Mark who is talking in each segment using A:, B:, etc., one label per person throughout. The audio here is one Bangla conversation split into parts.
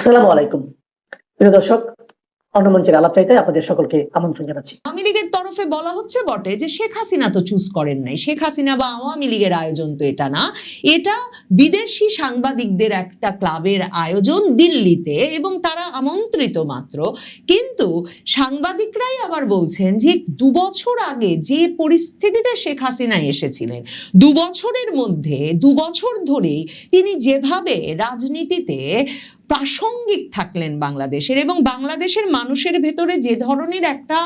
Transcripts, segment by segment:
A: আসসালামু আলাইকুম। প্রিয় দর্শক, অন্যমঞ্চের আলাপচাইতে আপনাদের সকলকে আমন্ত্রণ জানাচ্ছি।
B: আওয়ামী লীগের তরফে বলা হচ্ছে বটে যে শেখ হাসিনা তো চুজ করেন নাই, শেখ হাসিনা বা আওয়ামী লীগের আয়োজন তো এটা না, এটা বিদেশি সাংবাদিকদের একটা ক্লাবের আয়োজন দিল্লিতে এবং তারা আমন্ত্রিত মাত্র। কিন্তু সাংবাদিকরাই আবার বলছেন যে 2 বছর আগে যে পরিস্থিতিতে শেখ হাসিনা এসেছিলেন, 2 বছরের মধ্যে 2 বছর ধরেই তিনি যেভাবে রাজনীতিতে প্রাসঙ্গিক থাকলেন বাংলাদেশের, এবং বাংলাদেশের মানুষের ভেতরে যে ধরনের একটা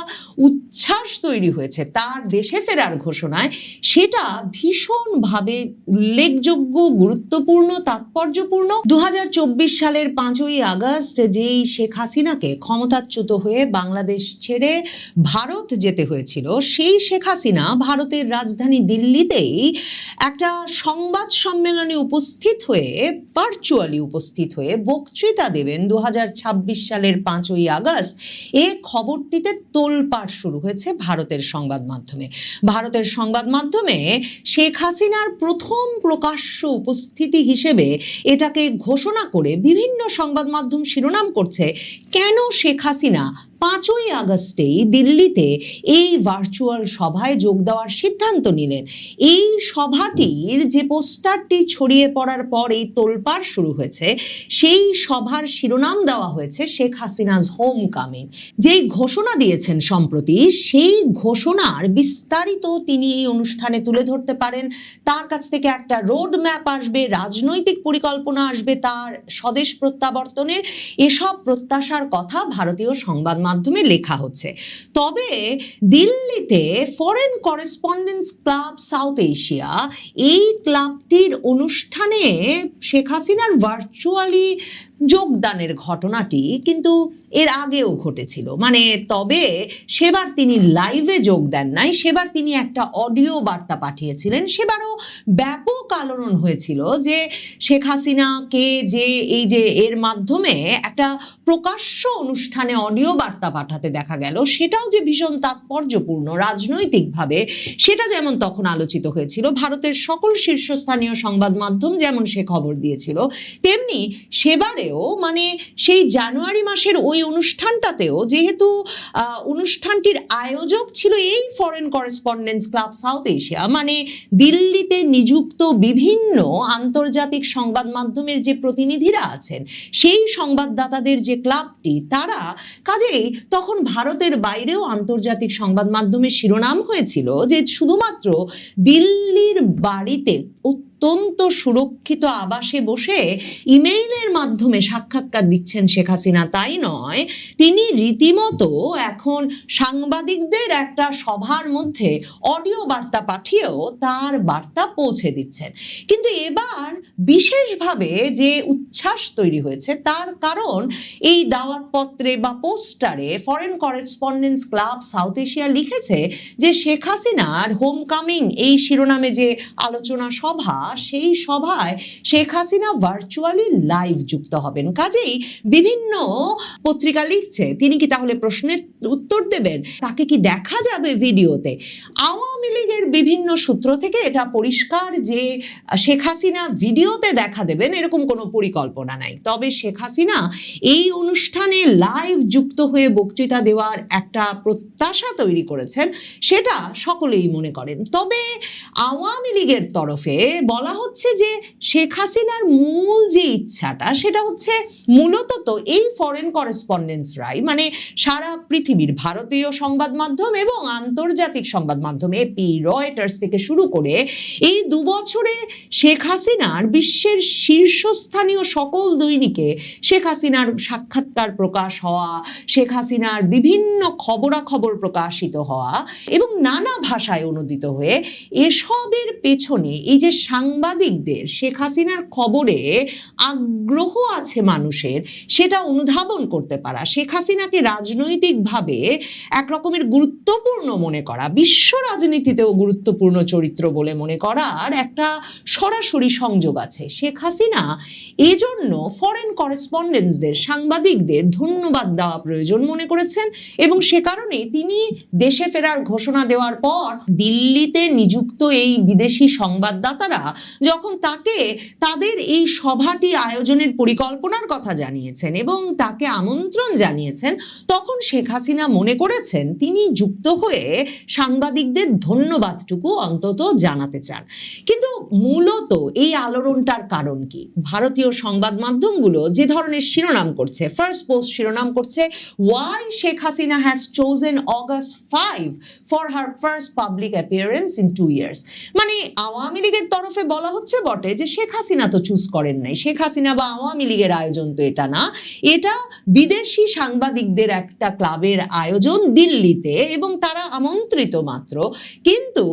B: উচ্ছ্বাস তৈরি হয়েছে তার দেশে ফেরার ঘোষণায়, সেটা ভীষণভাবে উল্লেখযোগ্য, গুরুত্বপূর্ণ, তাৎপর্যপূর্ণ। 2024 সালের 5ই আগস্ট যেই শেখ হাসিনাকে ক্ষমতাচ্যুত হয়ে বাংলাদেশ ছেড়ে ভারত যেতে হয়েছিল, সেই শেখ হাসিনা ভারতের রাজধানী দিল্লিতেই একটা সংবাদ সম্মেলনে উপস্থিত হয়ে, ভার্চুয়ালি উপস্থিত হয়ে বক্তৃতা দেবেন 2026 সালের 5ই আগস্ট। এ খবরটিতে তোলপাড় শুরু হয়েছে ভারতের সংবাদ মাধ্যমে। ভারতের সংবাদ মাধ্যমে শেখ হাসিনার প্রথম প্রকাশ্য উপস্থিতি হিসেবে এটাকে ঘোষণা করে বিভিন্ন সংবাদ মাধ্যম শিরোনাম করছে, কেন শেখ হাসিনা 5ই আগস্টেই দিল্লিতে এই ভার্চুয়াল সভায় যোগ দেওয়ার সিদ্ধান্ত নিলেন। এই সভাটির যে পোস্টারটি ছড়িয়ে পড়ার পর এই তোলপাড় শুরু হয়েছে, সেই সভার শিরোনাম দেওয়া হয়েছে শেখ হাসিনাজ হোম কামিং। যেই ঘোষণা দিয়েছেন সম্প্রতি, সেই ঘোষণার বিস্তারিত তিনি এই অনুষ্ঠানে তুলে ধরতে পারেন। তার কাছ থেকে একটা রোড ম্যাপ আসবে, রাজনৈতিক পরিকল্পনা আসবে তার স্বদেশ প্রত্যাবর্তনের। এসব প্রত্যাশার কথা ভারতীয় সংবাদ মাধ্যমে লেখা হচ্ছে। তবে দিল্লিতে foreign correspondence club south Asia, এই ক্লাবটির অনুষ্ঠানে শেখ হাসিনার ভার্চুয়ালি যোগদানের ঘটনাটি কিন্তু এর আগেও ঘটেছিল। তবে সেবার তিনি লাইভে যোগ দেন নাই, সেবার তিনি একটা অডিও বার্তা পাঠিয়েছিলেন। সেবারও ব্যাপক আলোড়ন হয়েছিল যে শেখ হাসিনাকে যে এই যে এর মাধ্যমে একটা প্রকাশ্য অনুষ্ঠানে অডিও বার্তা পাঠাতে দেখা গেল, সেটাও যে ভীষণ তাৎপর্যপূর্ণ রাজনৈতিকভাবে, সেটা যেমন তখন আলোচিত হয়েছিল। ভারতের সকল শীর্ষস্থানীয় সংবাদ মাধ্যম যেমন সে খবর দিয়েছিল, তেমনি সেবারেও সেই জানুয়ারি মাসের ওই অনুষ্ঠানটাতেও, যেহেতু অনুষ্ঠানটির আয়োজক ছিল এই foreign correspondence club south Asia, দিল্লিতে নিযুক্ত বিভিন্ন আন্তর্জাতিক সংবাদ মাধ্যমের যে প্রতিনিধিরা আছেন, সেই সংবাদদাতাদের যে ক্লাবটি, তারা কাজেই তখন ভারতের বাইরেও আন্তর্জাতিক সংবাদ মাধ্যমের শিরোনাম হয়েছিল যে শুধুমাত্র দিল্লির বাড়িতে অত্যন্ত সুরক্ষিত আবাসে বসে ইমেইলের মাধ্যমে সাক্ষাৎকার দিচ্ছেন শেখ হাসিনা, তাই নয়, তিনি রীতিমতো এখন সাংবাদিকদের একটা সভার মধ্যে অডিও বার্তা পাঠিয়েও তার বার্তা পৌঁছে দিচ্ছেন। কিন্তু এবার বিশেষভাবে যে উচ্ছ্বাস তৈরি হয়েছে তার কারণ, এই দাওয়াতপত্রে বা পোস্টারে foreign correspondence club south Asia লিখেছে যে শেখ হাসিনার হোম কামিং এই শিরোনামে যে আলোচনা সভা, সেই সভায় শেখ হাসিনা ভার্চুয়ালি লাইভ যুক্ত হবেন। কাজেই বিভিন্ন পত্রিকা লিখছে, তিনি কি তাহলে প্রশ্নের উত্তর দেবেন, তাকে কি দেখা যাবে ভিডিওতে? আওয়ামী লীগের বিভিন্ন সূত্র থেকে এটা পরিষ্কার যে শেখ হাসিনা ভিডিওতে দেখা দেবেন এরকম কোনো পরিকল্পনা নাই। তবে শেখ হাসিনা এই অনুষ্ঠানে লাইভ যুক্ত হয়ে বক্তৃতা দেওয়ার একটা প্রত্যাশা তৈরি করেছেন, সেটা সকলেই মনে করেন। তবে আওয়ামী লীগের তরফে বলা হচ্ছে যে শেখ হাসিনার মূল যে ইচ্ছাটা, সেটা হচ্ছে মূলত তো এই ফরেন করেসপন্ডেন্সরাই, সারা পৃথিবীর ভারতীয় সংবাদ মাধ্যম এবং আন্তর্জাতিক সংবাদ মাধ্যম, এপি, রয়টার্স থেকে শুরু করে এই 2 বছরে শেখ হাসিনার বিশ্বের শীর্ষস্থানীয় সকল দৈনিকে শেখ হাসিনার সাক্ষাৎকার প্রকাশ হওয়া, শেখ হাসিনার বিভিন্ন খবরাখবর প্রকাশিত হওয়া এবং নানা ভাষায় অনুদিত হয়ে, এসবের পেছনে এই যে সাংবাদিকদের শেখ হাসিনার খবরে আগ্রহ আছে মানুষের, সেটা অনুধাবন করতে পারা, শেখ হাসিনাকে রাজনৈতিকভাবে এক রকমের গুরুত্বপূর্ণ মনে করা, বিশ্ব রাজনীতিতেও গুরুত্বপূর্ণ চরিত্র বলে মনে করার একটা সরাসরি সংযোগ আছে। শেখ হাসিনা এজন্য ফরেন করেসপন্ডেন্সদের, সাংবাদিকদের ধন্যবাদ দেওয়া প্রয়োজন মনে করেছেন, এবং সে কারণে তিনি দেশে ফেরার ঘোষণা দেওয়ার পর দিল্লিতে নিযুক্ত এই বিদেশি সংবাদদাতারা যখন তাকে তাদের এই সভাটি আয়োজনের পরিকল্পনার কথা জানিয়েছেন এবং তাকে আমন্ত্রণ জানিয়েছেন, তখন শেখ হাসিনা মনে করেছেন তিনি যুক্ত হয়ে সাংবাদিকদের ধন্যবাদটুকু অন্তত জানাতে চান। কিন্তু মূলত এই আলোড়নটার কারণ কি? ভারতীয় সংবাদ মাধ্যমগুলো যে ধরনের শিরোনাম করছে, ফার্স্ট পোস্ট শিরোনাম করছে, why Sheikh Hasina has chosen August 5 for her first public appearance in 2 years। মানে আওয়ামী লীগের তরফে বলা হচ্ছে বটে যে শেখ হাসিনা তো চুজ করেন নাই, শেখ হাসিনা বা আওয়ামী লীগের আয়োজন তো এটা না, এটা বিদেশি সাংবাদিকদের একটা ক্লাবের আয়োজন দিল্লিতে এবং তারা আমন্ত্রিত মাত্র। কিন্তু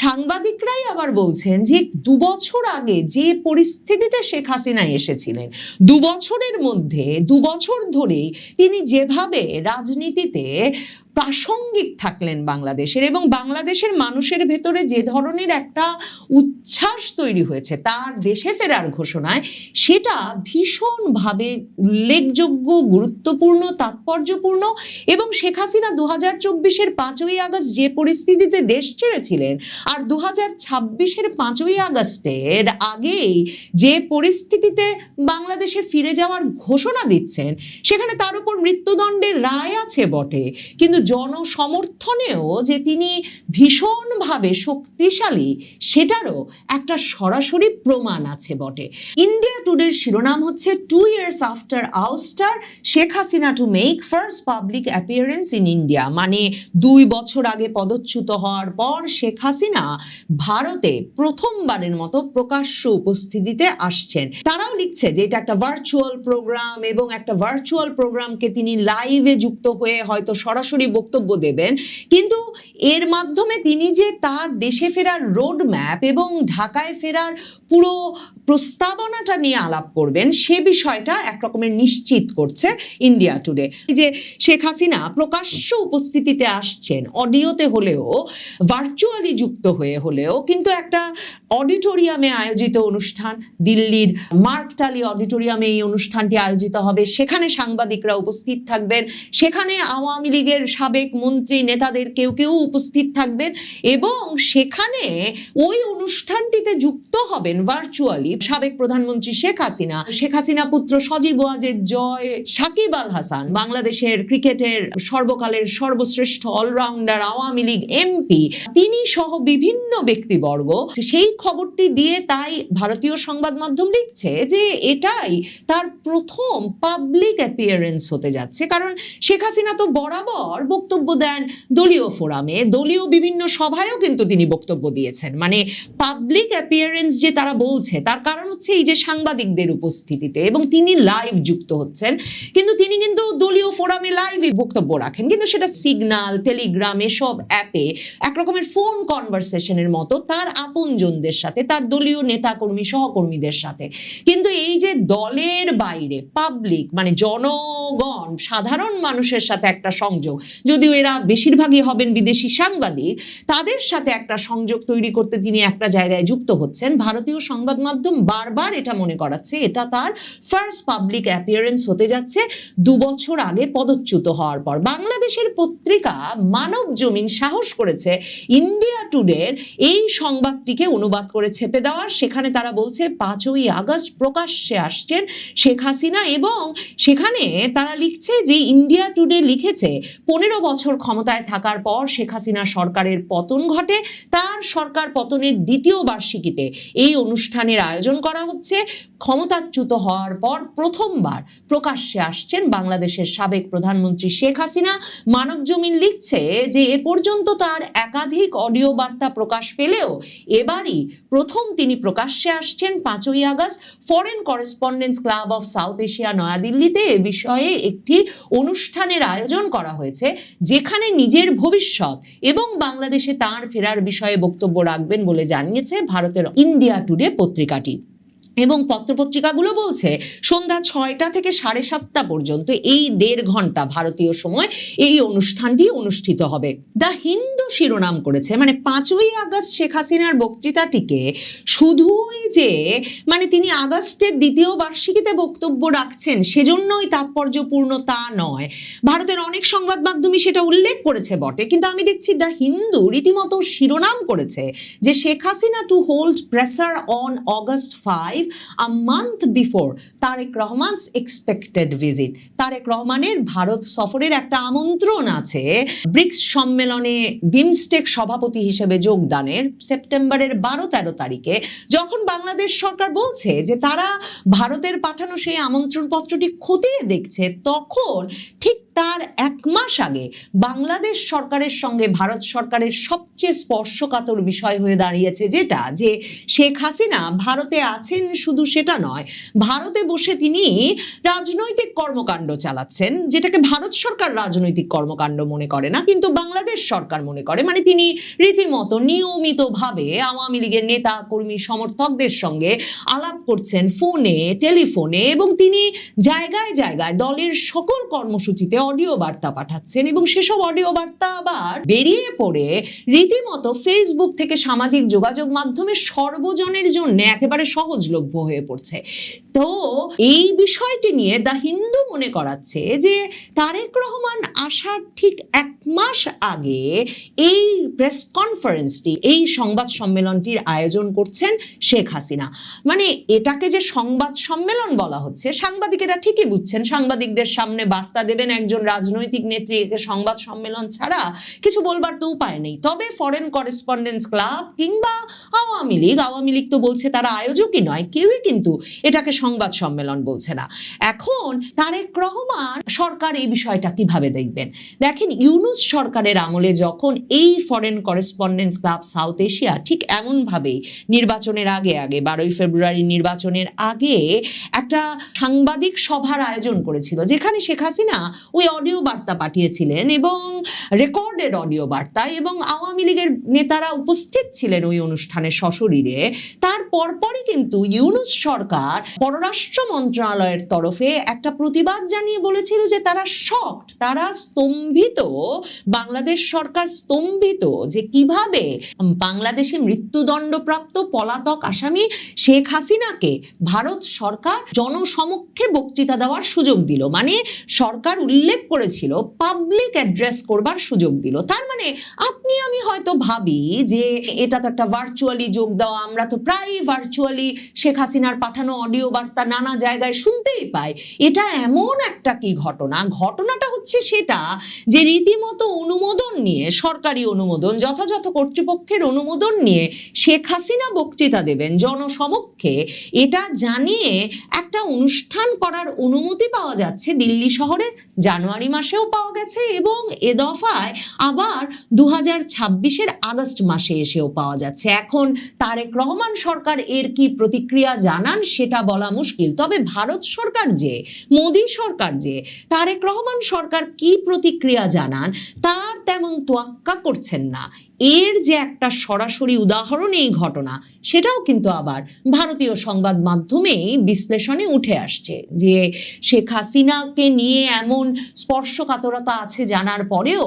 B: সাংবাদিকরাই আবার বলছেন যে 2 বছর আগে যে পরিস্থিতিতে শেখ হাসিনা এসেছিলেন, 2 বছরের মধ্যে 2 বছর ধরেই তিনি যেভাবে রাজনীতিতে প্রাসঙ্গিক থাকলেন বাংলাদেশের, এবং বাংলাদেশের মানুষের ভেতরে যে ধরনের একটা উচ্ছ্বাস তৈরি হয়েছে তার দেশে ফেরার ঘোষণায়, সেটা ভীষণভাবে উল্লেখযোগ্য, গুরুত্বপূর্ণ, তাৎপর্যপূর্ণ। এবং শেখ হাসিনা 2024-এর 5ই আগস্ট যে পরিস্থিতিতে দেশ ছেড়েছিলেন আর 2026-এর 5ই আগস্টের আগেই যে পরিস্থিতিতে বাংলাদেশে ফিরে যাওয়ার ঘোষণা দিচ্ছেন, সেখানে তার উপর মৃত্যুদণ্ডের রায় আছে বটে, কিন্তু জনসমর্থনেও যে তিনি ভীষণভাবে শক্তিশালী সেটারও একটা সরাসরি প্রমাণ আছে বটে। ইন্ডিয়া টুডের শিরোনাম হচ্ছে 2 years after ouster Sheikh Hasina to make first public appearance in India. মানে 2 বছর আগে পদচ্যুত হওয়ার পর শেখ হাসিনা ভারতে প্রথমবারের মতো প্রকাশ্য উপস্থিতিতে আসছেন। তারাও লিখছে যে এটা একটা ভার্চুয়াল প্রোগ্রাম এবং একটা ভার্চুয়াল প্রোগ্রামকে তিনি লাইভে যুক্ত হয়ে হয়তো সরাসরি বক্তব্য দেবেন, কিন্তু এর মাধ্যমে তিনি যে তার দেশে ফেরার রোড ম্যাপ এবং ঢাকায় ফেরার পুরো প্রস্তাবনাটা নিয়ে আলাপ করবেন সে বিষয়টা একরকমের নিশ্চিত করছে ইন্ডিয়া টুডে। যে শেখ হাসিনা প্রকাশ্য উপস্থিতিতে আসছেন, অডিওতে হলেও, ভার্চুয়ালি যুক্ত হয়ে হলেও, কিন্তু একটা অডিটোরিয়ামে আয়োজিত অনুষ্ঠান, দিল্লির মার্কটালি অডিটোরিয়ামে এই অনুষ্ঠানটি আয়োজিত হবে, সেখানে সাংবাদিকরা উপস্থিত থাকবেন, সেখানে আওয়ামী লীগের সাবেক মন্ত্রী নেতাদের কেউ কেউ উপস্থিত থাকবেন এবং সেখানে ওই অনুষ্ঠানটিতে যুক্ত হবেন ভার্চুয়ালি সাবেক প্রধানমন্ত্রী শেখ হাসিনা, শেখ হাসিনা পুত্র সজীব ওয়াজেদ জয়, সাকিব আল হাসান, বাংলাদেশের ক্রিকেটের সর্বকালের সর্বশ্রেষ্ঠ অলরাউন্ডার আওয়ামী লীগ এমপি, তিনি সহ বিভিন্ন ব্যক্তিবর্গ। সেই খবরটি দিয়ে তাই ভারতীয় সংবাদ মাধ্যম লিখছে যে এটাই তার প্রথম পাবলিক অ্যাপিয়ারেন্স হতে যাচ্ছে, কারণ শেখ হাসিনা তো বরাবর বক্তব্য দেন দলীয় ফোরামে, দলীয় বিভিন্ন সভায়ও কিন্তু তিনি বক্তব্য দিয়েছেন। মানে পাবলিক অ্যাপিয়ারেন্স যে তারা বলছে তার কারণ হচ্ছে এই যে সাংবাদিকদের উপস্থিতিতে, এবং তিনি লাইভ যুক্ত হচ্ছেন, কিন্তু তিনি কিন্তু দলীয় ফোরামে লাইভে বক্তব্য রাখেন, কিন্তু সেটা সিগন্যাল, টেলিগ্রাম, এসব অ্যাপে একরকমের ফোন কনভারসেশনের মতো তার আপনজনদের সাথে, তার দলীয় নেতাকর্মী সহকর্মীদের সাথে। কিন্তু এই যে দলের বাইরে পাবলিক, মানে জনগণ, সাধারণ মানুষের সাথে একটা সংযোগ, যদিও এরা বেশিরভাগই হবেন বিদেশি সাংবাদিক, তাদের সাথে একটা সংযোগ তৈরি করতে তিনি একটা জায়গায় যুক্ত হচ্ছেন। ভারতীয় সংবাদ মাধ্যম বারবার এটা মনে করাচ্ছে এটা তার ফার্স্ট পাবলিক অ্যাপিয়ারেন্স হতে যাচ্ছে 2 বছর আগে পদচ্যুত হওয়ার পর। বাংলাদেশের পত্রিকা মানব জমিন সাহস করেছে ইন্ডিয়া টুডের এই সংবাদটিকে অনুবাদ করে ছেপে দেওয়ার। সেখানে তারা বলছে 5ই আগস্ট প্রকাশ্যে আসছেন শেখ হাসিনা, এবং সেখানে তারা লিখছে যে ইন্ডিয়া টুডে লিখেছে 15 বছর ক্ষমতায় থাকার পর শেখ হাসিনা সরকারের পতন ঘটে, তার সরকার পতনের 2য় বার্ষিকীতে এই অনুষ্ঠানের আয়োজন করা হচ্ছে। ক্ষমতাচ্যুত হওয়ার পর প্রথমবার প্রকাশ্যে আসছেন বাংলাদেশের সাবেক প্রধানমন্ত্রী শেখ হাসিনা। মানব জমিন লিখছে যে এ পর্যন্ত তার একাধিক অডিও বার্তা প্রকাশ পেলেও এবারই প্রথম তিনি প্রকাশ্যে আসছেন 5ই August. Foreign correspondence club of South Asia নয়াদিল্লিতে এ বিষয়ে একটি অনুষ্ঠানের আয়োজন করা হয়েছে, যেখানে নিজের ভবিষ্যৎ এবং বাংলাদেশে তার ফেরার বিষয়ে বক্তব্য রাখবেন বলে জানিয়েছে ভারতের ইন্ডিয়া টুডে পত্রিকাটি। এবং পত্রপত্রিকাগুলো বলছে সন্ধ্যা 6টা থেকে 7:30 পর্যন্ত এই 1.5 ঘন্টা ভারতীয় সময় এই অনুষ্ঠানটি অনুষ্ঠিত হবে। দ্য হিন্দু শিরোনাম করেছে, মানে 5ই আগস্ট শেখ হাসিনার বক্তৃতাটিকে শুধুই যে মানে তিনি আগস্টের দ্বিতীয় বার্ষিকীতে বক্তব্য রাখছেন সেজন্যই তাৎপর্যপূর্ণ তা নয়। ভারতের অনেক সংবাদ মাধ্যমই সেটা উল্লেখ করেছে বটে, কিন্তু আমি দেখছি দ্য হিন্দু রীতিমতো শিরোনাম করেছে যে Sheikh Hasina to hold pressure on August 5, a month before Tarique Rahman's expected visit. Tarique রহমানের ভারত সফরের একটা আমন্ত্রণ আছে ব্রিক্স সম্মেলনে বিমস্টেক সভাপতি হিসেবে যোগদানের সেপ্টেম্বরের 12-13 তারিখে, যখন বাংলাদেশ সরকার বলছে যে তারা ভারতের পাঠানো সেই আমন্ত্রণ পত্রটি খতিয়ে দেখছে, তখন ঠিক তার 1 মাস আগে বাংলাদেশ সরকারের সঙ্গে ভারত সরকারের সবচেয়ে স্পর্শকাতর বিষয় হয়ে দাঁড়িয়েছে যেটা, যে শেখ হাসিনা ভারতে আছেন শুধু সেটা নয়, ভারতে বসে তিনি রাজনৈতিক কর্মকাণ্ড চালাচ্ছেন, যেটাকে ভারত সরকার রাজনৈতিক কর্মকাণ্ড মনে করে না কিন্তু বাংলাদেশ সরকার মনে করে। মানে তিনি রীতিমতো নিয়মিতভাবে আওয়ামী লীগের নেতা কর্মী সমর্থকদের সঙ্গে আলাপ করছেন ফোনে, টেলিফোনে, এবং তিনি জায়গায় জায়গায় দলের সকল কর্মসূচিতে অডিও বার্তা পাঠাচ্ছেন, এবং সেসব অডিও বার্তা আবার বেরিয়ে পড়ে রীতিমতো ফেসবুক থেকে সামাজিক যোগাযোগ মাধ্যমে সর্বজনের জন্য একেবারে সহজলভ্য হয়ে পড়ছে। তো এই বিষয়টি নিয়ে দ্য হিন্দু মনে করাচ্ছে যে তারেক রহমান আসার ঠিক 1 মাস আগে এই প্রেস কনফারেন্সটি, এই সংবাদ সম্মেলনটির আয়োজন করছেন শেখ হাসিনা। মানে এটাকে যে সংবাদ সম্মেলন বলা হচ্ছে, সাংবাদিকেরা ঠিকই বুঝছেন, সাংবাদিকদের সামনে বার্তা দেবেন একজন রাজনৈতিক নেত্রী, একে সংবাদ সম্মেলন ছাড়া কিছু বলবার তো উপায় নেই। তবে ফরেন করেসপন্ডেন্স ক্লাব কিংবা আওয়ামী লীগ তো বলছে তারা আয়োজকই নয়, কেউই কিন্তু এটাকে সংবাদ সম্মেলন বলছে না। এখন তারেক রহমান সরকার এই বিষয়টা কিভাবে দেখবেন? দেখেন, ইউনূস সরকারের আমলে যখন এই foreign correspondence club south Asia ঠিক এমন ভাবেই নির্বাচনের আগে 12ই ফেব্রুয়ারি নির্বাচনের আগে একটা সাংবাদিক সভার আয়োজন করেছিল, যেখানে শেখ হাসিনা ওই অডিও বার্তা পাঠিয়েছিলেন এবং রেকর্ডেড অডিও বার্তা, এবং আওয়ামী লীগের নেতারা উপস্থিত ছিলেন ওই অনুষ্ঠানে সশরীরে। তার পরপরই কিন্তু ইউনূস সরকার পররাষ্ট্র মন্ত্রণালয়ের তরফে একটা প্রতিবাদ জানিয়ে বলেছিল যে তারা শকড, তারা স্তম্ভিত, বাংলাদেশ সরকার স্তম্ভিত যে কিভাবে বাংলাদেশে মৃত্যুদণ্ডপ্রাপ্ত পলাতক আসামি শেখ হাসিনাকে ভারত সরকার জনসমক্ষে বক্তৃতা দেওয়ার সুযোগ দিল। মানে সরকার উল্লেখ করেছিল পাবলিক অ্যাড্রেস করবার সুযোগ দিল। তার মানে আপনি আমি হয়তো ভাবি যে এটা তো একটা ভার্চুয়ালি যোগ দেওয়া, আমরা তো প্রায় ভার্চুয়ালি শেখ হাসিনার পাঠানো অডিও বার্তা নানা জায়গায় শুনতেই পাই। এটা এমন একটা কি ঘটনা? ঘটনাটা হচ্ছে সেটা যে রীতিমতো অনুমোদন নিয়ে, সরকারি অনুমোদন, যথাযথ কর্তৃপক্ষের অনুমোদন নিয়ে শেখ হাসিনা বক্তৃতা দেবেন জনসমক্ষে, এটা জানিয়ে একটা অনুষ্ঠান করার অনুমতি পাওয়া যাচ্ছে দিল্লি শহরে, জানুয়ারি মাসেও পাওয়া গেছে এবং এ দফায় আবার 2026-এর আগস্ট মাসে এসেও পাওয়া যাচ্ছে। এখন তারেক রহমান সরকার এর কি প্রতিক্রিয়া জানান সেটা বলা মুশকিল। তবে ভারত সরকার যে, মোদী সরকার যে, তারেক রহমান সরকার কি প্রতিক্রিয়া জানান তার তেমন তোয়াক্কা করছেন না। এর যে একটা সরাসরি উদাহরণ এই ঘটনা, সেটাও কিন্তু আবার ভারতীয় সংবাদ মাধ্যমেই বিশ্লেষণে উঠে আসছে যে শেখ হাসিনাকে নিয়ে এমন স্পর্শকাতরতা আছে জানার পরেও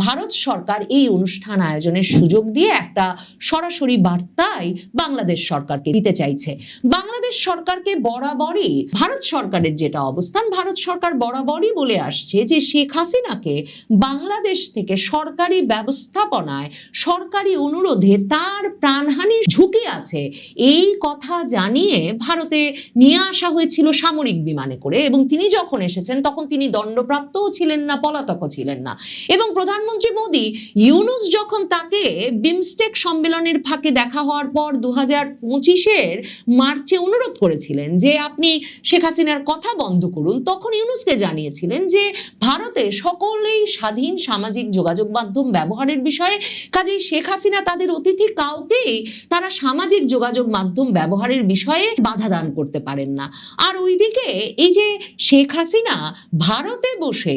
B: ভারত সরকার এই অনুষ্ঠান আয়োজনের সুযোগ দিয়ে একটা সরাসরি বার্তাই বাংলাদেশ সরকারকে দিতে চাইছে। বাংলাদেশ সরকারকে বরাবরই ভারত সরকারের যেটা অবস্থান, ভারত সরকার বরাবরই বলে আসছে যে শেখ হাসিনাকে বাংলাদেশ থেকে সরকারি ব্যবস্থাপনায়, সরকারি অনুরোধে তার প্রাণহানির ঝুঁকি আছে এই কথা জানিয়ে ভারতে নিয়ে আসা হয়েছিল সামরিক বিমানে করে, এবং তিনি যখন এসেছেন তখন তিনি দণ্ডপ্রাপ্তও ছিলেন না, পলাতকও ছিলেন না। এবং প্রধানমন্ত্রী মোদী, ইউনূস যখন তাকে বিমস্টেক সম্মেলনের ফাঁকে দেখা হওয়ার পর 2025-এর মার্চে অনুরোধ করেছিলেন যে আপনি শেখ হাসিনার কথা বন্ধ করুন, তখন ইউনূসকে জানিয়েছিলেন যে ভারত ভারতে সকলেই স্বাধীন সামাজিক যোগাযোগ মাধ্যম ব্যবহারের বিষয়ে, কাজেই শেখ হাসিনা তাদের অতিথি কাউকেই তারা সামাজিক যোগাযোগ মাধ্যম ব্যবহারের বিষয়ে বাধা দান করতে পারেন না। আর ওইদিকে এই যে শেখ হাসিনা ভারতে বসে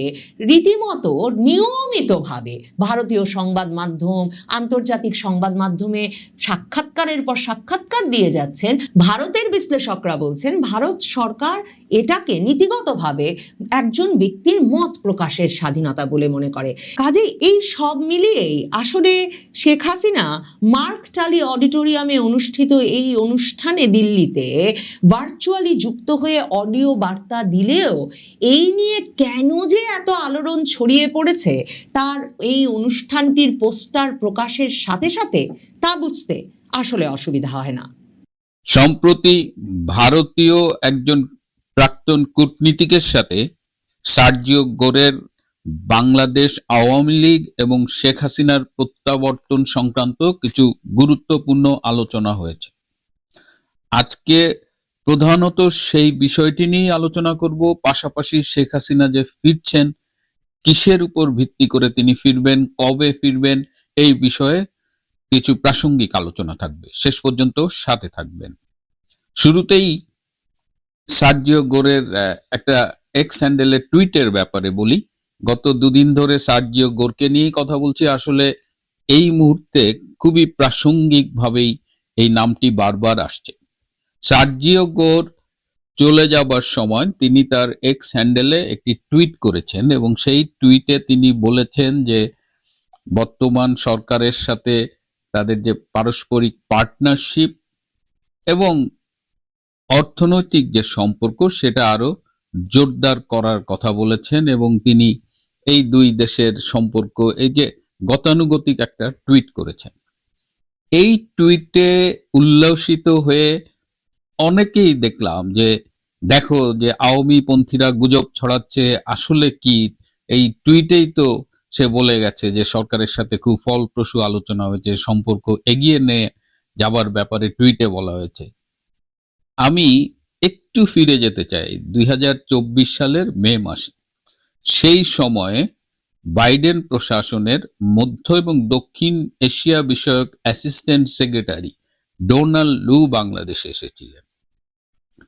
B: রীতিমতো নিয়মিতভাবে ভারতীয় সংবাদ মাধ্যম, আন্তর্জাতিক সংবাদ মাধ্যমে সাক্ষাৎকারের পর সাক্ষাৎকার দিয়ে যাচ্ছেন, ভারতের বিশ্লেষকরা বলছেন ভারত সরকার এটাকে নীতিগতভাবে একজন ব্যক্তির মত প্রকাশের স্বাধীনতা বলে মনে করে। কাজেই এই সব মিলিয়েই আসলে শেখ হাসিনা মার্ক টালি অডিটোরিয়ামে অনুষ্ঠিত এই অনুষ্ঠানে দিল্লিতে ভার্চুয়ালি যুক্ত হয়ে অডিও বার্তা দিলেও এই নিয়ে কেন যে এত আলোড়ন ছড়িয়ে পড়েছে তার এই অনুষ্ঠানটির পোস্টার প্রকাশের সাথে সাথে তা বুঝতে আসলে অসুবিধা হয় না।
C: সম্প্রতি ভারতীয় একজন প্রাক্তন কূটনীতিকের সাথে সার্জিও গোরের বাংলাদেশ আওয়ামী লীগ এবং শেখ হাসিনার প্রত্যাবর্তন সংক্রান্ত কিছু গুরুত্বপূর্ণ আলোচনা হয়েছে। আজকে প্রধানত সেই বিষয়টি নিয়ে আলোচনা করব, পাশাপাশি শেখ হাসিনা যে ফিরছেন, কিসের উপর ভিত্তি করে তিনি ফিরবেন, কবে ফিরবেন, এই বিষয়ে কিছু প্রাসঙ্গিক আলোচনা থাকবে। শেষ পর্যন্ত সাথে থাকবেন। শুরুতেই সার্জিও গোরের একটা এক্স হ্যান্ডেলের টুইটের ব্যাপারে বলি। গত দুদিন ধরে সার্জিও গোরকে নিয়েই কথা বলছি। আসলে এই মুহূর্তে খুবই প্রাসঙ্গিক ভাবেই এই নামটি বারবার আসছে। সার্জিও গোর চলে যাবার সময় তিনি তার এক্স হ্যান্ডেলে একটি টুইট করেছেন এবং সেই টুইটে তিনি বলেছেন যে বর্তমান সরকারের সাথে তাদের যে পারস্পরিক পার্টনারশিপ এবং অর্থনৈতিক যে সম্পর্ক সেটা আরো জোরদার করার কথা বলেছেন এবং তিনি এই দুই দেশের সম্পর্ক, এই যে গতানুগতিক একটা টুইট করেছেন। এই টুইটে উল্লসিত হয়ে অনেকেই দেখলাম যে দেখো যে আওয়ামী পন্থীরা গুজব ছড়াচ্ছে, আসলে কি এই টুইটেই তো সে বলে গেছে যে সরকারের সাথে খুব ফলপ্রসূ আলোচনা হয়েছে, সম্পর্ক এগিয়ে নিয়ে যাবার ব্যাপারে টুইটে বলা হয়েছে। আমি একটু ফিরে যেতে চাই 2024 সালের মে মাসে। সেই সময়ে বাইডেন প্রশাসনের মধ্য এবং দক্ষিণ এশিয়া বিষয়ক অ্যাসিস্ট্যান্ট সেক্রেটারি ডোনাল্ড লু বাংলাদেশে এসেছিলেন।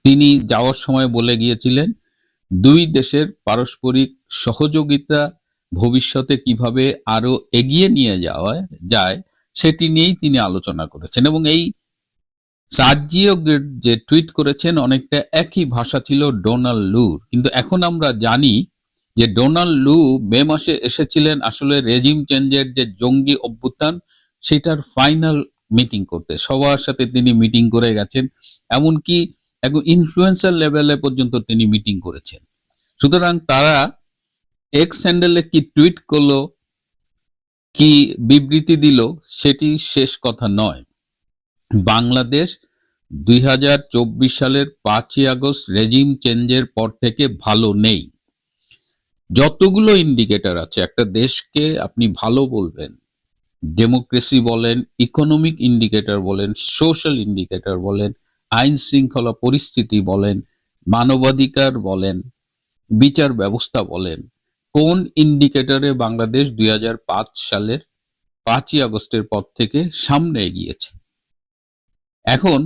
C: তিনি যাওয়ার সময় বলে গিয়েছিলেন দুই দেশের পারস্পরিক সহযোগিতা ভবিষ্যতে কিভাবে আরো এগিয়ে নিয়ে যাওয়া যায় সেটি নিয়েই তিনি আলোচনা করেছেন এবং এই সার্জিও গোর যে টুইট করেছেন অনেকটা একই ভাষা ছিল ডোনাল্ড লুর। কিন্তু এখন আমরা জানি যে ডোনাল্ড লু মে মাসে এসেছিলেন আসলে রেজিম চেঞ্জের যে জঙ্গি অভ্যুত্থান সেটার ফাইনাল মিটিং করতে। সবার সাথে তিনি মিটিং করে গেছেন, এমনকি একদম ইনফ্লুয়েন্সার লেভেলে পর্যন্ত তিনি মিটিং করেছেন। সুতরাং তারা এক্স হ্যান্ডেলে কি টুইট করলো, কি বিবৃতি দিল, সেটি শেষ কথা নয়। বাংলাদেশ 2024 সালের 5ই আগস্ট রেজিম চেঞ্জের পর থেকে ভালো নেই। যতগুলো ইন্ডিকেটর আছে একটা দেশকে আপনি ভালো বলবেন, ডেমোক্রেসি বলেন, ইকোনমিক ইন্ডিকেটর বলেন, সোশ্যাল ইন্ডিকেটর বলেন, আইন শৃঙ্খলা পরিস্থিতি বলেন, মানবাধিকার বলেন, বিচার ব্যবস্থা বলেন, কোন ইন্ডিকেটরে বাংলাদেশ 2005 সালের 5ই আগস্টের পর থেকে সামনে এগিয়েছে? এখন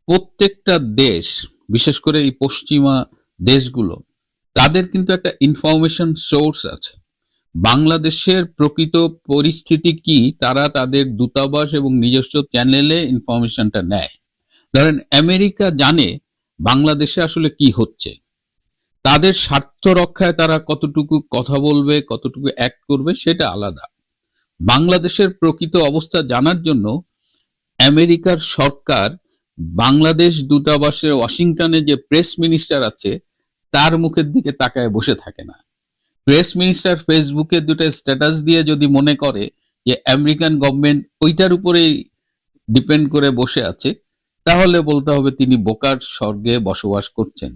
C: প্রত্যেকটা দেশ, বিশেষ করে এই পশ্চিমা দেশগুলো, তাদের কিন্তু একটা ইনফরমেশন সোর্স আছে। বাংলাদেশের প্রকৃত পরিস্থিতি কি তারা তাদের দূতাবাস এবং নিজস্ব চ্যানেলে ইনফরমেশনটা নেয়। ধরেন আমেরিকা জানে বাংলাদেশে আসলে কি হচ্ছে, তাদের স্বার্থ রক্ষায় তারা কতটুকু কথা বলবে, কতটুকু অ্যাক্ট করবে সেটা আলাদা। বাংলাদেশের প্রকৃত অবস্থা জানার জন্য আমেরিকার সরকার বাংলাদেশ দূতাবাসে ওয়াশিংটনে যে প্রেস মিনিস্টার আছে তার মুখের দিকে তাকায় বসে থাকে না। প্রেস মিনিস্টার ফেসবুকে দুটো স্ট্যাটাস দিয়ে যদি মনে করে যে আমেরিকান গভর্নমেন্ট ওইটার উপরেই ডিপেন্ড করে বসে আছে, তাহলে বলতে হবে তিনি বোকার স্বর্গে বসবাস করছেন।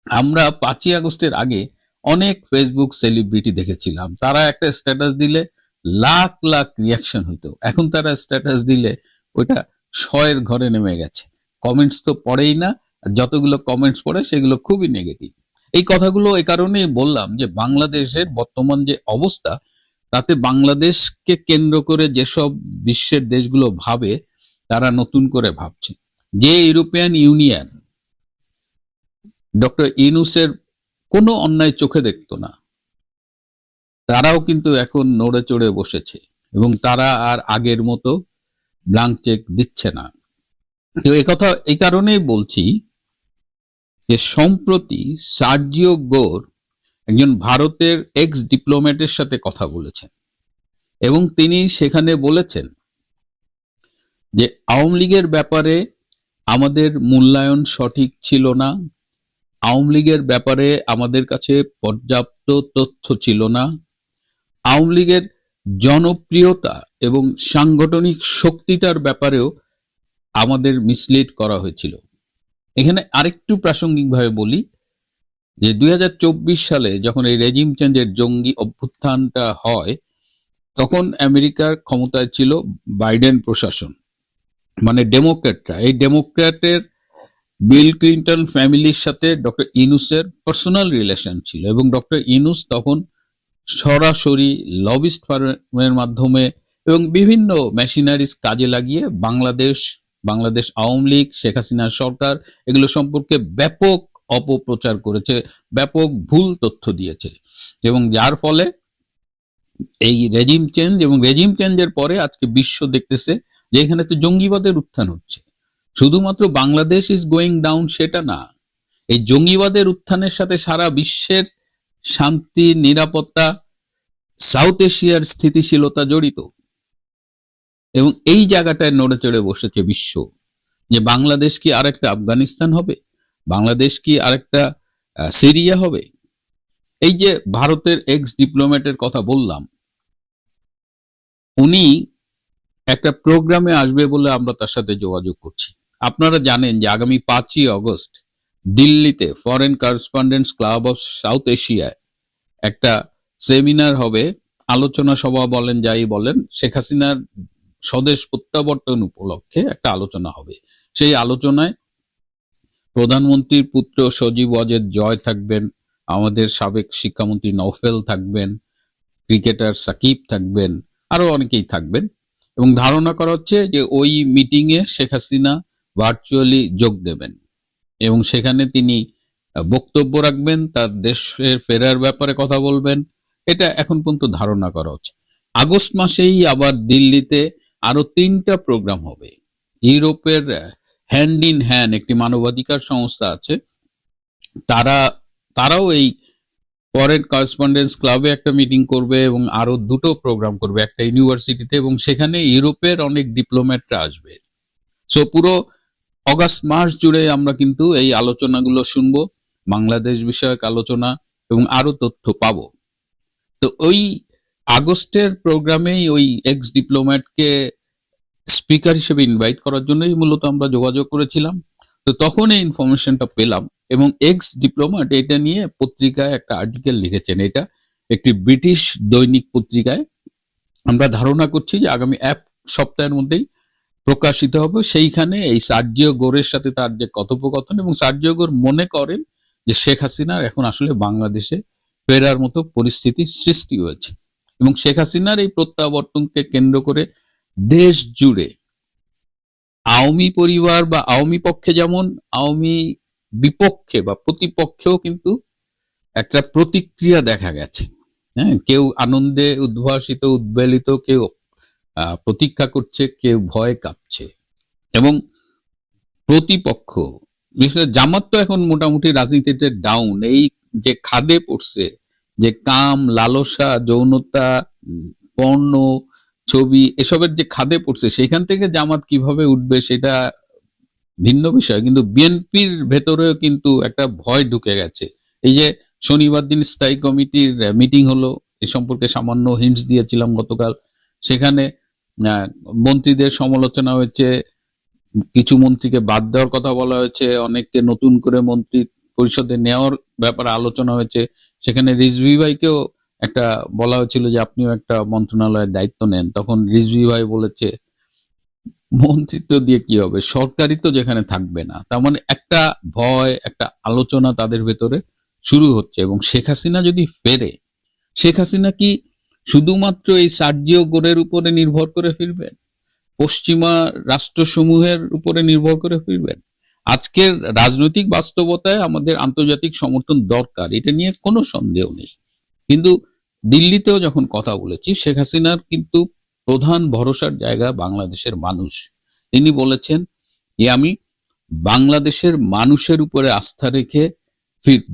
C: আমরা 5ই আগস্টের আগে অনেক ফেসবুক সেলিব্রিটি দেখেছিলাম, তারা একটা স্ট্যাটাস দিলে লাখ লাখ রিয়াকশন হইতো। এখন তারা স্ট্যাটাস দিলে ওইটা 100-এর ঘরে নেমে গেছে। কমেন্টস তো পড়েই না, যতগুলো কমেন্টস পড়ে সেগুলো খুবই নেগেটিভ। এই কথাগুলো এই কারণেই বললাম যে বাংলাদেশের বর্তমান যে অবস্থা, তাতে বাংলাদেশকে কেন্দ্র করে যেসব বিশ্বের দেশগুলো ভাবে, তারা নতুন করে ভাবছে। যে ইউরোপিয়ান ইউনিয়ন ডক্টর ইউনূসের কোনো অন্যায় চোখে দেখতো না, তারাও কিন্তু এখন নড়ে চড়ে বসেছে এবং তারা আর আগের মতো ব্ল্যাঙ্ক চেক দিচ্ছে না। তো একথা এই কারণেই বলছি যে সম্প্রতি সার্জিও গোর একজন ভারতের এক্স ডিপ্লোম্যাটের সাথে কথা বলেছেন এবং তিনি সেখানে বলেছেন যে আওয়ামী লীগের ব্যাপারে আমাদের মূল্যায়ন সঠিক ছিল না, আওয়ামী লীগের ব্যাপারে আমাদের কাছে পর্যাপ্ত তথ্য ছিল না, আওয়ামী লীগের জনপ্রিয়তা এবং সাংগঠনিক শক্তিটার ব্যাপারেও আমাদের মিসলিড করা হয়েছিল। এখানে আরেকটু প্রাসঙ্গিকভাবে বলি যে 2024 সালে যখন এই রেজিম চেঞ্জের জঙ্গি অভ্যুত্থানটা হয়, তখন আমেরিকার ক্ষমতায় ছিল বাইডেন প্রশাসন, মানে ডেমোক্র্যাটরা। এই ডেমোক্র্যাটের বিল ক্লিন্টন ফ্যামিলির সাথে ডক্টর ইউনূসের পার্সোনাল রিলেশন ছিল এবং ডক্টর ইউনূস তখন সরাসরি লবিস্ট ফার্মের মাধ্যমে এবং বিভিন্ন মেশিনারিজ কাজে লাগিয়ে বাংলাদেশ আওয়ামী লীগ, শেখ হাসিনার সরকার এগুলো সম্পর্কে ব্যাপক অপপ্রচার করেছে, ব্যাপক ভুল তথ্য দিয়েছে এবং যার ফলে এই রেজিম চেঞ্জ এবং রেজিম চেঞ্জের পরে আজকে বিশ্ব দেখতেছে যে এখানে তো জঙ্গিবাদের উত্থান হচ্ছে। শুধুমাত্র বাংলাদেশ ইজ গোয়িং ডাউন সেটা না, এই জঙ্গিবাদের উত্থানের সাথে সারা বিশ্বের শান্তি, নিরাপত্তা, সাউথ এশিয়ার স্থিতিশীলতা জড়িত এবং এই জায়গাটায় নড়ে চড়ে বসেছে বিশ্ব যে বাংলাদেশ কি আরেকটা আফগানিস্তান হবে, বাংলাদেশ কি আরেকটা সিরিয়া হবে। এই যে ভারতের এক্স ডিপ্লোম্যাটের কথা বললাম, উনি একটা প্রোগ্রামে আসবে বলে আমরা তার সাথে যোগাযোগ করছি। আপনারা জানেন যে আগামী 5ই অগস্ট দিল্লিতে foreign correspondents club of south এশিয়ায় একটা সেমিনার হবে, আলোচনা সভা বলেন যাই বলেন, শেখ হাসিনার স্বদেশ প্রত্যাবর্তন উপলক্ষে একটা আলোচনা হবে। সেই আলোচনায় প্রধানমন্ত্রীর পুত্র সজীব ওয়াজেদ জয় থাকবেন, আমাদের সাবেক শিক্ষামন্ত্রী নওফেল থাকবেন, ক্রিকেটার সাকিব থাকবেন, আরো অনেকেই থাকবেন এবং ধারণা করা হচ্ছে যে ওই মিটিং এ শেখ হাসিনা ভার্চুয়ালি যোগ দেবেন এবং সেখানে তিনি বক্তব্য রাখবেন, তার দেশে ফেরার ব্যাপারে কথা বলবেন। এটা এখন পর্যন্ত ধারণা করা হচ্ছে। আগস্ট মাসেই আবার দিল্লিতে আরো 3টা প্রোগ্রাম হবে। ইউরোপের হ্যান্ড ইন হ্যান্ড একটি মানবাধিকার সংস্থা আছে, তারাও এই ফরেন করেসপন্ডেন্স ক্লাবে একটা মিটিং করবে এবং আরো 2টো প্রোগ্রাম করবে একটা ইউনিভার্সিটিতে এবং সেখানে ইউরোপের অনেক ডিপ্লোম্যাটরা আসবে। সো পুরো অগাস্ট মাস জুড়ে আমরা কিন্তু এই আলোচনাগুলো শুনবো, বাংলাদেশ বিষয়ক আলোচনা এবং আরো তথ্য পাবো। তো ওই আগস্টের প্রোগ্রামেই ওই এক্স ডিপ্লোম্যাটকে স্পিকার হিসেবে ইনভাইট করার জন্যই মূলত আমরা যোগাযোগ করেছিলাম। তো তখন এই ইনফরমেশনটা পেলাম এবং এক্স ডিপ্লোম্যাট এটা নিয়ে পত্রিকায় একটা আর্টিকেল লিখেছেন। এটা একটি ব্রিটিশ দৈনিক পত্রিকায়। আমরা ধারণা করছি যে আগামী 1 সপ্তাহের মধ্যেই প্রকাশিত হবে। সেইখানে এই সার্জিও গোরের সাথে তার যে কথোপকথন, এবং সার্জিও গোর মনে করেন যে শেখ হাসিনার এখন আসলে বাংলাদেশে ফেরার মতো পরিস্থিতি সৃষ্টি হয়েছে এবং শেখ হাসিনার এই প্রত্যাবর্তনকে কেন্দ্র করে দেশ জুড়ে আওয়ামী পরিবার বা আওয়ামী পক্ষে যেমন, আওয়ামী বিপক্ষে বা প্রতিপক্ষেও কিন্তু একটা প্রতিক্রিয়া দেখা গেছে। হ্যাঁ, কেউ আনন্দে উদ্ভাসিত, উদ্বেলিত, কেউ প্রতীক্ষা করছে, কেউ ভয় কাঁপছে এবং প্রতিপক্ষ বিশেষ করে জামাত তো এখন মোটামুটি রাজনীতিতে ডাউন। এই যে খাদে পড়ছে, যে কাম, লালসা, যৌনতা, পর্ণ, ছবি, এসবের যে খাদে পড়ছে, সেখান থেকে জামাত কিভাবে উঠবে সেটা ভিন্ন বিষয়, কিন্তু বিএনপির ভেতরেও কিন্তু একটা ভয় ঢুকে গেছে। এই যে শনিবার দিন স্থায়ী কমিটির মিটিং হলো, এ সম্পর্কে সামান্য হিন্টস দিয়েছিলাম গতকাল। সেখানে মন্ত্রীদের সমালোচনা হয়েছে, কিছু মন্ত্রীকে বাদ দেওয়ার কথা বলা হয়েছে, অনেককে নতুন করে মন্ত্রী পরিষদে নেওয়ার ব্যাপারে আলোচনা হয়েছে। সেখানে রিজভী ভাইকেও একটা বলা হয়েছিল যে আপনিও একটা মন্ত্রণালয়ের দায়িত্ব নেন। তখন রিজভী ভাই বলেছে মন্ত্রিত্ব দিয়ে কি হবে, সরকারই তো যেখানে থাকবে না। তার মানে একটা ভয়, একটা আলোচনা তাদের ভেতরে শুরু হচ্ছে এবং শেখ হাসিনা যদি ফেরে, শেখ হাসিনা কি শুধুমাত্র এই সার্জিও গোরের উপরে নির্ভর করে ফিরবেন, পশ্চিমা রাষ্ট্রসমূহের উপরে নির্ভর করে ফিরবেন? আজকের রাজনৈতিক বাস্তবতায় আমাদের আন্তর্জাতিক সমর্থন দরকার, এটা নিয়ে কোনো সন্দেহ নেই। কিন্তু দিল্লিতেও যখন কথা বলেছি, শেখ হাসিনার কিন্তু প্রধান ভরসার জায়গা বাংলাদেশের মানুষ। তিনি বলেছেন যে আমি বাংলাদেশের মানুষের উপরে আস্থা রেখে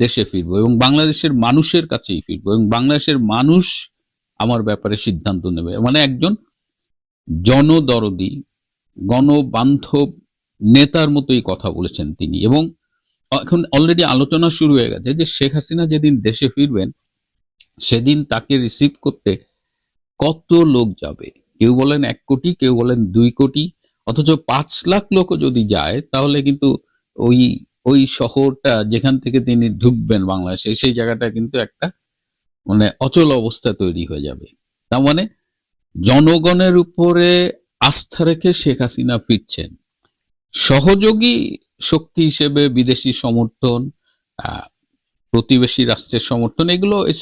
C: দেশে ফিরবো এবং বাংলাদেশের মানুষের কাছেই ফিরবো এবং বাংলাদেশের মানুষ আমার ব্যাপারে সিদ্ধান্ত নেবে। মানে একজন জনদরদি, গণবান্ধব নেতার মতোই কথা বলেছেন তিনি। এবং এখন অলরেডি আলোচনা শুরু হয়ে গেছে যে শেখ হাসিনা যেদিন দেশে ফিরবেন সেদিন তাকে রিসিভ করতে কত লোক যাবে। কেউ বলেন 1 কোটি, কেউ বলেন 2 কোটি, অথচ 5 লাখ লোকও যদি যায় তাহলে কিন্তু ওই ওই শহরটা যেখান থেকে তিনি ঢুকবেন বাংলাদেশে, সেই জায়গাটা কিন্তু একটা মানে অচল অবস্থা তৈরি হয়ে যাবে। তার মানে জনগণের উপরে আস্থা রেখে শেখ হাসিনা ফিরছেন। সহযোগী শক্তি হিসেবে বিদেশি সমর্থন, প্রতিবেশী রাষ্ট্রের সমর্থন, এগুলো ইস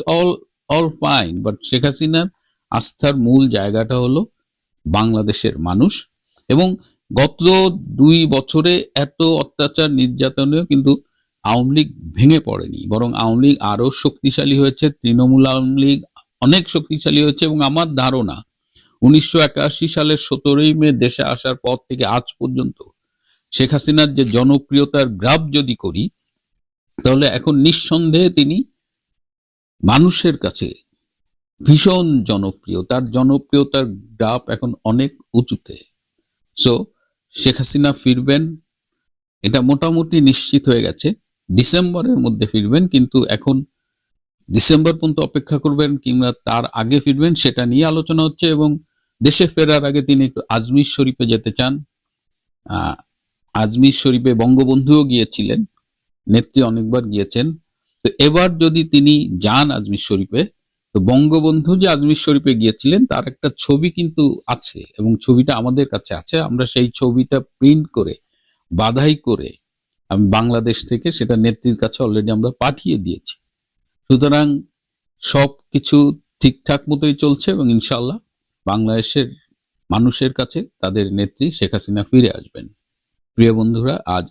C: অল ফাইন, বাট শেখ হাসিনার আস্থার মূল জায়গাটা হলো বাংলাদেশের মানুষ। এবং গত 2 বছরে এত অত্যাচার নির্যাতনেও কিন্তু আওয়ামী লীগ ভেঙে পড়েনি, বরং আওয়ামী লীগ আরো শক্তিশালী হয়েছে, তৃণমূল আওয়ামী লীগ অনেক শক্তিশালী হয়েছে। এবং আমার ধারণা 1981 সালের 17ই মে দেশে আসার পর থেকে আজ পর্যন্ত শেখ হাসিনার যে জনপ্রিয়তার গ্রাফ যদি করি, তাহলে এখন নিঃসন্দেহে তিনি মানুষের কাছে ভীষণ জনপ্রিয়, তার জনপ্রিয়তার গ্রাফ এখন অনেক উঁচুতে। সো শেখ হাসিনা ফিরবেন, এটা মোটামুটি নিশ্চিত হয়ে গেছে। ডিসেম্বরের মধ্যে ফিরবেন, কিন্তু এখন ডিসেম্বর পর্যন্ত অপেক্ষা করবেন কিংবা তার আগে ফিরবেন সেটা নিয়ে আলোচনা হচ্ছে। এবং দেশে ফেরার আগে তিনি একটু আজমির শরীফে যেতে চান। আজমির শরীফে বঙ্গবন্ধুও গিয়েছিলেন, নেত্রী অনেকবার গিয়েছেন। তো এবার যদি তিনি যান আজমির শরীফে, তো বঙ্গবন্ধু যে আজমির শরীফে গিয়েছিলেন তার একটা ছবি কিন্তু আছে এবং ছবিটা আমাদের কাছে আছে। আমরা সেই ছবিটা প্রিন্ট করে বাধাই করে আমি বাংলাদেশ থেকে সেটা নেত্রীর কাছে অলরেডি আমরা পাঠিয়ে দিয়েছি। সুতরাং সবকিছু ঠিকঠাক মতোই চলছে এবং ইনশাআল্লাহ বাংলাদেশের মানুষের কাছে তাদের নেত্রী শেখ হাসিনা ফিরে আসবেন। প্রিয় বন্ধুরা, আজ